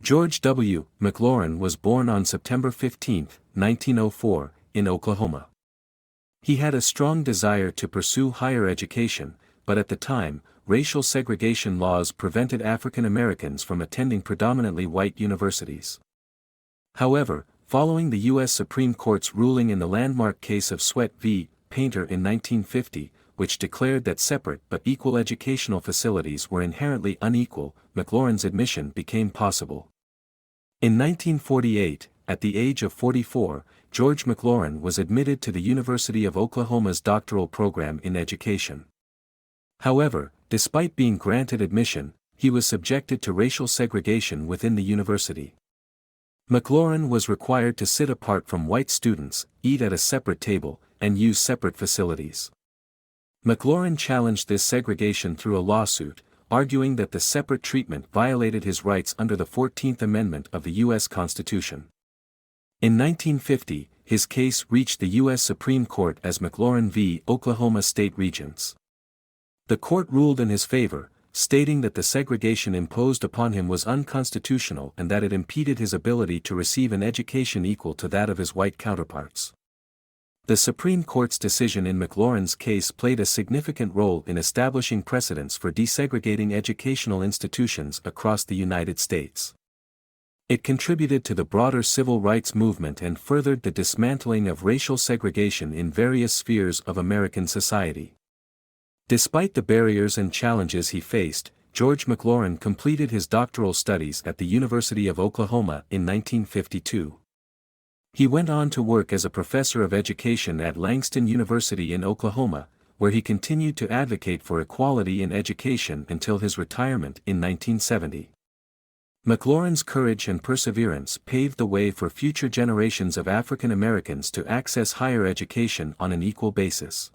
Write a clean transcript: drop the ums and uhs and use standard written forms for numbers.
George W. McLaurin was born on September 15, 1904, in Oklahoma. He had a strong desire to pursue higher education, but at the time, racial segregation laws prevented African Americans from attending predominantly white universities. However, following the U.S. Supreme Court's ruling in the landmark case of Sweatt v. Painter in 1950, which declared that separate but equal educational facilities were inherently unequal, McLaurin's admission became possible. In 1948, at the age of 44, George McLaurin was admitted to the University of Oklahoma's doctoral program in education. However, despite being granted admission, he was subjected to racial segregation within the university. McLaurin was required to sit apart from white students, eat at a separate table, and use separate facilities. McLaurin challenged this segregation through a lawsuit, arguing that the separate treatment violated his rights under the 14th Amendment of the U.S. Constitution. In 1950, his case reached the U.S. Supreme Court as McLaurin v. Oklahoma State Regents. The court ruled in his favor, stating that the segregation imposed upon him was unconstitutional and that it impeded his ability to receive an education equal to that of his white counterparts. The Supreme Court's decision in McLaurin's case played a significant role in establishing precedents for desegregating educational institutions across the United States. It contributed to the broader civil rights movement and furthered the dismantling of racial segregation in various spheres of American society. Despite the barriers and challenges he faced, George McLaurin completed his doctoral studies at the University of Oklahoma in 1952. He went on to work as a professor of education at Langston University in Oklahoma, where he continued to advocate for equality in education until his retirement in 1970. McLaurin's courage and perseverance paved the way for future generations of African Americans to access higher education on an equal basis.